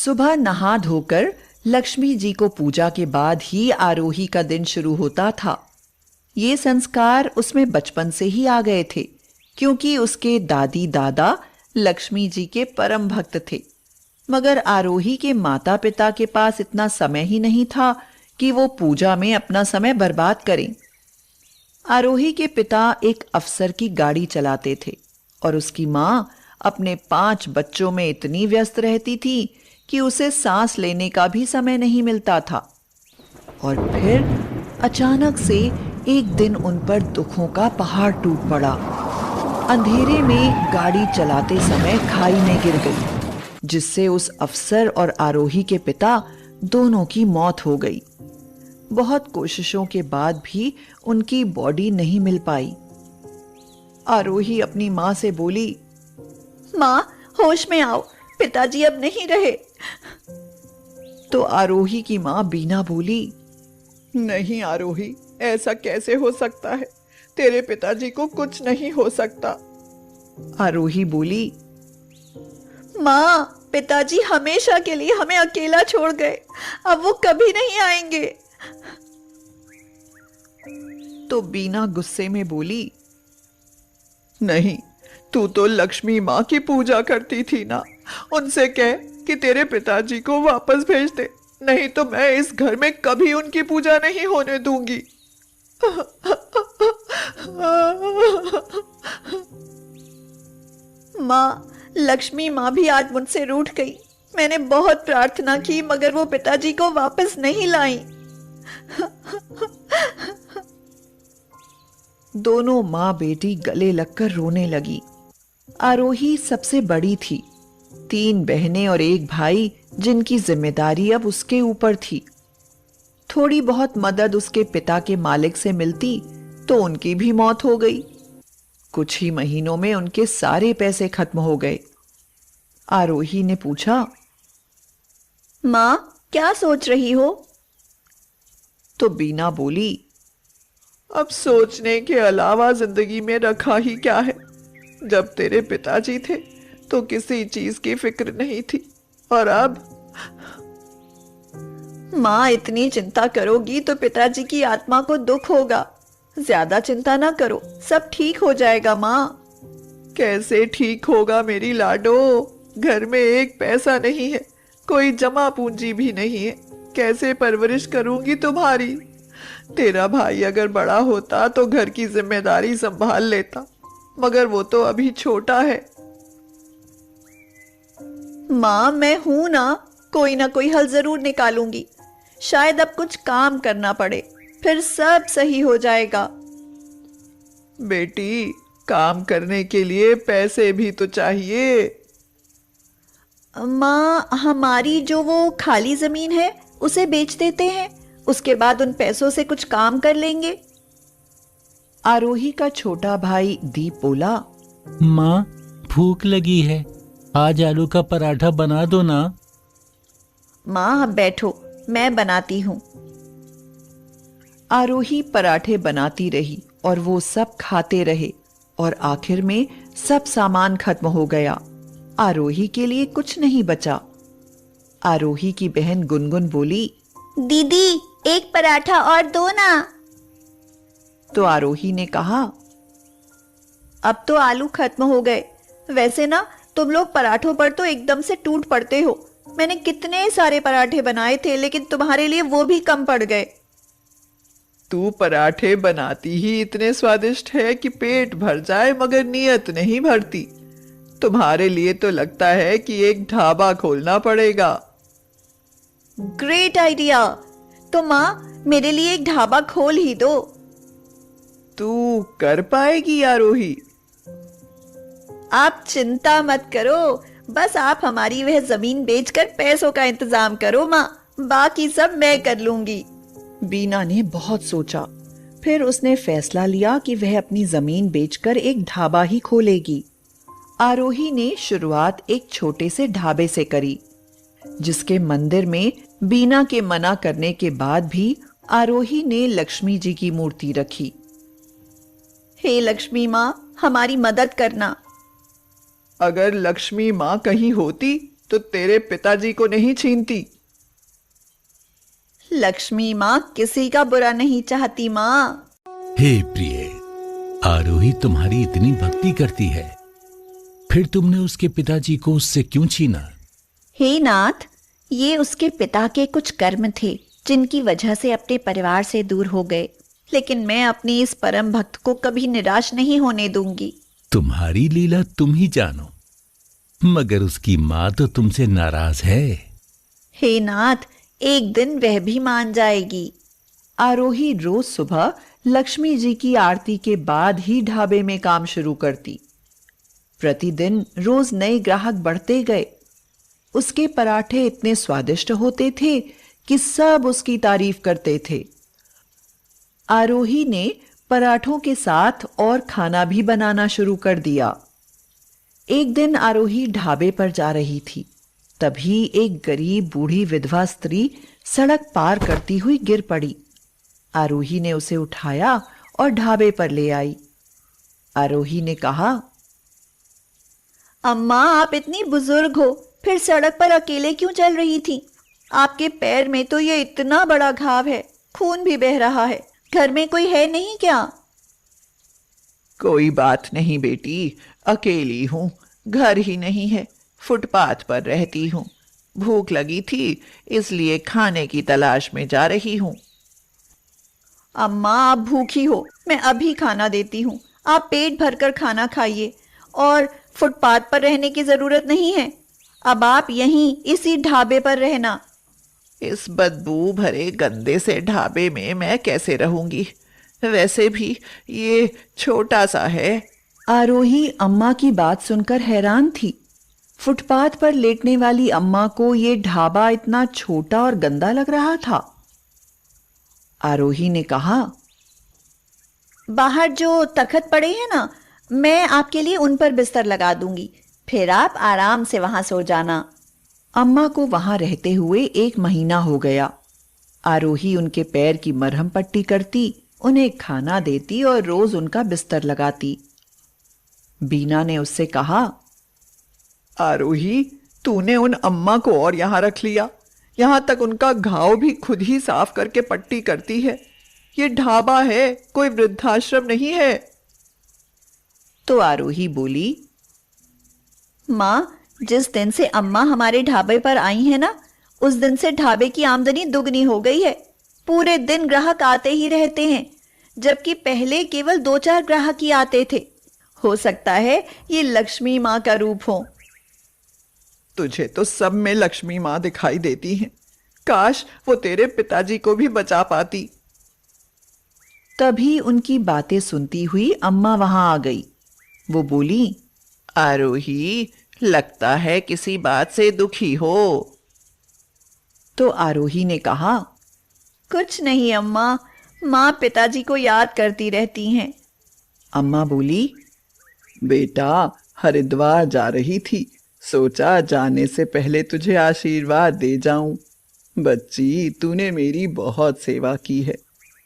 सुबह नहा धोकर लक्ष्मी जी को पूजा के बाद ही आरोही का दिन शुरू होता था। ये संस्कार उसमें बचपन से ही आ गए थे, क्योंकि उसके दादी दादा लक्ष्मी जी के परम भक्त थे। मगर आरोही के माता पिता के पास इतना समय ही नहीं था कि वो पूजा में अपना समय बर्बाद करें। आरोही के पिता एक अफसर की गाड़ी चलाते थे और उसकी माँ अपने 5 बच्चों में इतनी व्यस्त रहती थी कि उसे सांस लेने का भी समय नहीं मिलता था। और फिर अचानक से एक दिन उन पर दुखों का पहाड़ टूट पड़ा। अंधेरे में गाड़ी चलाते समय खाई में गिर गई, जिससे उस अफसर और आरोही के पिता दोनों की मौत हो गई। बहुत कोशिशों के बाद भी उनकी बॉडी नहीं मिल पाई। आरोही अपनी माँ से बोली, माँ, होश में आओ, पिताजी अब नहीं रहे। तो आरोही की माँ बीना बोली, नहीं आरोही, ऐसा कैसे हो सकता है? तेरे पिताजी को कुछ नहीं हो सकता। आरोही बोली, माँ, पिताजी हमेशा के लिए हमें अकेला छोड़ गए, अब वो कभी नहीं आएंगे। तो बीना गुस्से में बोली, नहीं, तू तो लक्ष्मी माँ की पूजा करती थी ना, उनसे कह कि तेरे पिताजी को वापस भेज दे, नहीं तो मैं इस घर में कभी उनकी पूजा नहीं होने दूंगी। माँ, लक्ष्मी माँ भी आज मुझसे रूठ गई। मैंने बहुत प्रार्थना की मगर वो पिताजी को वापस नहीं लाई। दोनों माँ बेटी गले लगकर रोने लगी। आरोही सबसे बड़ी थी। 3 बहनें और 1 भाई, जिनकी जिम्मेदारी अब उसके ऊपर थी। थोड़ी बहुत मदद उसके पिता के मालिक से मिलती तो उनकी भी मौत हो गई। कुछ ही महीनों में उनके सारे पैसे खत्म हो गए। आरोही ने पूछा, माँ, क्या सोच रही हो? तो बीना बोली, अब सोचने के अलावा जिंदगी में रखा ही क्या है? जब तेरे पिताजी थे तो किसी चीज की फिक्र नहीं थी, और अब? माँ, इतनी चिंता करोगी तो पिताजी की आत्मा को दुख होगा। ज्यादा चिंता ना करो, सब ठीक हो जाएगा। माँ, कैसे ठीक होगा मेरी लाडो? घर में 1 पैसा नहीं है, कोई जमा पूंजी भी नहीं है, कैसे परवरिश करूंगी तुम्हारी? तेरा भाई अगर बड़ा होता तो घर की जिम्मेदारी संभाल लेता, मगर वो तो अभी छोटा है। माँ, मैं हूं ना कोई हल जरूर निकालूंगी। शायद अब कुछ काम करना पड़े, फिर सब सही हो जाएगा। बेटी, काम करने के लिए पैसे भी तो चाहिए। माँ, हमारी जो वो खाली जमीन है उसे बेच देते हैं, उसके बाद उन पैसों से कुछ काम कर लेंगे। आरोही का छोटा भाई दीप बोला, माँ, भूख लगी है, आज आलू का पराठा बना दो ना। माँ, अब बैठो, मैं बनाती हूँ। आरोही पराठे बनाती रही और वो सब खाते रहे और आखिर में सब सामान खत्म हो गया। आरोही के लिए कुछ नहीं बचा। आरोही की बहन गुनगुन बोली, दीदी, एक पराठा और दो ना। तो आरोही ने कहा, अब तो आलू खत्म हो गए। वैसे ना तुम लोग पराठों पर तो एकदम से टूट पड़ते हो। मैंने कितने सारे पराठे बनाए थे, लेकिन तुम्हारे लिए वो भी कम पड़ गए। तू पराठे बनाती ही इतने स्वादिष्ट है कि पेट भर जाए, मगर नियत नहीं भरती। तुम्हारे लिए तो लगता है कि एक ढाबा खोलना पड़ेगा। Great idea. तो माँ, मेरे लिए एक ढाबा खोल ही दो। तू कर पाएगी आरोही? आप चिंता मत करो, बस आप हमारी वह जमीन बेचकर पैसों का इंतजाम करो माँ, बाकी सब मैं कर लूंगी। बीना ने बहुत सोचा, फिर उसने फैसला लिया कि वह अपनी जमीन बेचकर एक ढाबा ही खोलेगी। आरोही ने शुरुआत एक छोटे से ढाबे से करी, जिसके मंदिर में बीना के मना करने के बाद भी आरोही ने लक्ष्मी जी की मूर्ति रखी। हे लक्ष्मी माँ, हमारी मदद करना। अगर लक्ष्मी माँ कहीं होती तो तेरे पिताजी को नहीं छीनती। लक्ष्मी माँ किसी का बुरा नहीं चाहती माँ। हे प्रिय, आरोही तुम्हारी इतनी भक्ति करती है, फिर तुमने उसके पिताजी को उससे क्यों छीना? हे नाथ, ये उसके पिता के कुछ कर्म थे जिनकी वजह से अपने परिवार से दूर हो गए, लेकिन मैं अपनी इस परम भक्त को कभी निराश नहीं होने दूंगी। तुम्हारी लीला तुम ही जानो, मगर उसकी माँ तो तुमसे नाराज है। हे नाथ, एक दिन वह भी मान जाएगी। आरोही रोज सुबह लक्ष्मी जी की आरती के बाद ही ढाबे में काम शुरू करती। प्रतिदिन रोज नए ग्राहक बढ़ते गए। उसके पराठे इतने स्वादिष्ट होते थे कि सब उसकी तारीफ करते थे। आरोही ने पराठों के साथ और खाना भी बनाना शुरू कर दिया। एक दिन आरोही ढाबे पर जा रही थी, तभी एक गरीब बूढ़ी विधवा स्त्री सड़क पार करती हुई गिर पड़ी। आरोही ने उसे उठाया और ढाबे पर ले आई। आरोही ने कहा, अम्मा, आप इतनी बुजुर्ग हो, फिर सड़क पर अकेले क्यों चल रही थी? आपके पैर में तो ये इतना बड़ा घाव है, खून भी बह रहा है। घर में कोई है नहीं क्या? कोई बात नहीं बेटी, अकेली हूँ, घर ही नहीं है, फुटपाथ पर रहती हूँ। भूख लगी थी इसलिए खाने की तलाश में जा रही हूँ। अम्मा, आप भूखी हो, मैं अभी खाना देती हूँ। आप पेट भरकर खाना खाइए और फुटपाथ पर रहने की जरूरत नहीं है। अब आप यहीं इसी ढाबे पर रहना। इस बदबू भरे गंदे से ढाबे में मैं कैसे रहूंगी? वैसे भी ये छोटा सा है। आरोही अम्मा की बात सुनकर हैरान थी। फुटपाथ पर लेटने वाली अम्मा को ये ढाबा इतना छोटा और गंदा लग रहा था। आरोही ने कहा, बाहर जो तखत पड़े हैं ना, मैं आपके लिए उन पर बिस्तर लगा दूंगी, फिर आप आराम से वहां सो जाना। अम्मा को वहां रहते हुए 1 महीना हो गया। आरोही उनके पैर की मरहम पट्टी करती, उन्हें खाना देती और रोज उनका बिस्तर लगाती। बीना ने उससे कहा, आरोही, तूने उन अम्मा को और यहाँ रख लिया। यहाँ तक उनका घाव भी खुद ही साफ करके पट्टी करती है। ये ढाबा है, कोई वृद्धाश्रम नहीं है। तो आरोही बोली, माँ, जिस दिन से अम्मा हमारे ढाबे पर आई है ना, उस दिन से ढाबे की आमदनी दुगनी हो गई है। पूरे दिन ग्राहक आते ही रहते हैं, जबकि पहले केवल 2-4 ग्राहक ही आते थे। हो सकता है ये लक्ष्मी माँ का रूप हो। तुझे तो सब में लक्ष्मी माँ दिखाई देती हैं। काश वो तेरे पिताजी को भी बचा पाती। तभी उनकी बातें सुनती हुई अम्मा वहां आ गई। वो बोली, आरोही, लगता है किसी बात से दुखी हो। तो आरोही ने कहा, कुछ नहीं अम्मा, माँ पिताजी को याद करती रहती हैं। अम्मा बोली, बेटा, हरिद्वार जा रही थी, सोचा जाने से पहले तुझे आशीर्वाद दे जाऊं। बच्ची, तूने मेरी बहुत सेवा की है।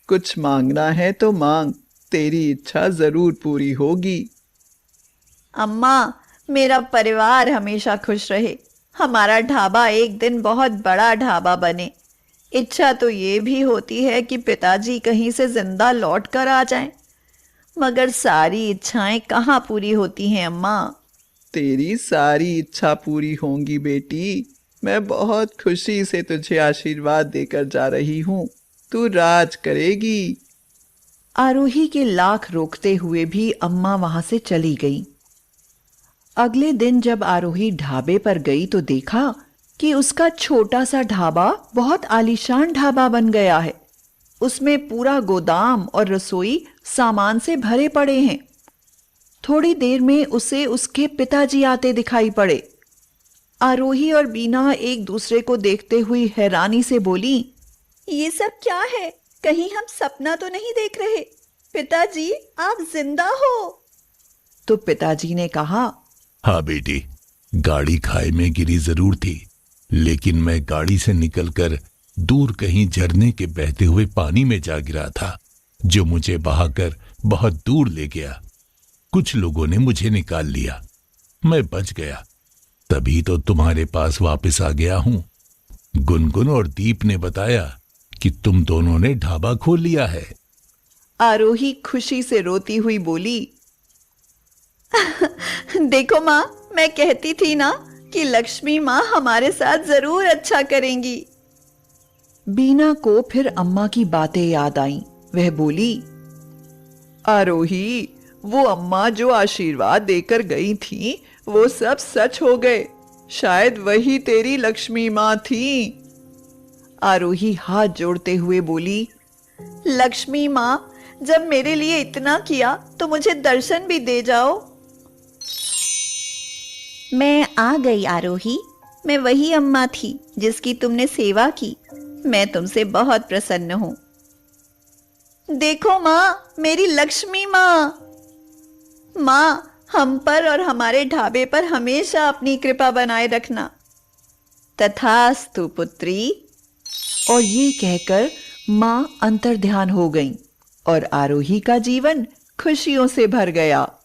कुछ मांगना है तो मांग, तेरी इच्छा जरूर पूरी होगी। अम्मा, मेरा परिवार हमेशा खुश रहे, हमारा ढाबा एक दिन बहुत बड़ा ढाबा बने। इच्छा तो ये भी होती है कि पिताजी कहीं से जिंदा लौट कर आ जाएं, मगर सारी इच्छाएं कहाँ पूरी होती हैं अम्मा। तेरी सारी इच्छा पूरी होंगी बेटी। मैं बहुत खुशी से तुझे आशीर्वाद देकर जा रही हूँ। तू राज करेगी। आरोही के लाख रोकते हुए भी अम्मा वहां से चली गई। अगले दिन जब आरोही ढाबे पर गई तो देखा कि उसका छोटा सा ढाबा बहुत आलीशान ढाबा बन गया है। उसमें पूरा गोदाम और रसोई सामान से भरे पड़े हैं। थोड़ी देर में उसे उसके पिताजी आते दिखाई पड़े। आरोही और बीना एक दूसरे को देखते हुई हैरानी से बोली, ये सब क्या है? कहीं हम सपना तो नहीं देख रहे? पिताजी, आप जिंदा हो? तो पिताजी ने कहा, हाँ बेटी, गाड़ी खाई में गिरी जरूर थी, लेकिन मैं गाड़ी से निकलकर दूर कहीं झरने के बहते हुए पानी में जा गिरा था, जो मुझे बहाकर बहुत दूर ले गया। कुछ लोगों ने मुझे निकाल लिया, मैं बच गया। तभी तो तुम्हारे पास वापस आ गया हूं। गुनगुन और दीप ने बताया कि तुम दोनों ने ढाबा खोल लिया है। आरोही खुशी से रोती हुई बोली, देखो माँ, मैं कहती थी ना कि लक्ष्मी माँ हमारे साथ जरूर अच्छा करेंगी। बीना को फिर अम्मा की बातें याद आईं। वह बोली, आरोही, वो अम्मा जो आशीर्वाद देकर गई थी वो सब सच हो गए। शायद वही तेरी लक्ष्मी माँ थी। आरोही हाथ जोड़ते हुए बोली, लक्ष्मी माँ, जब मेरे लिए इतना किया तो मुझे दर्शन भी दे जाओ। मैं आ गई आरोही। मैं वही अम्मा थी जिसकी तुमने सेवा की। मैं तुमसे बहुत प्रसन्न हूं। देखो माँ, मेरी लक्ष्मी माँ। माँ, हम पर और हमारे ढाबे पर हमेशा अपनी कृपा बनाए रखना। तथास्तु पुत्री। और ये कहकर मां अंतर्ध्यान हो गईं और आरोही का जीवन खुशियों से भर गया।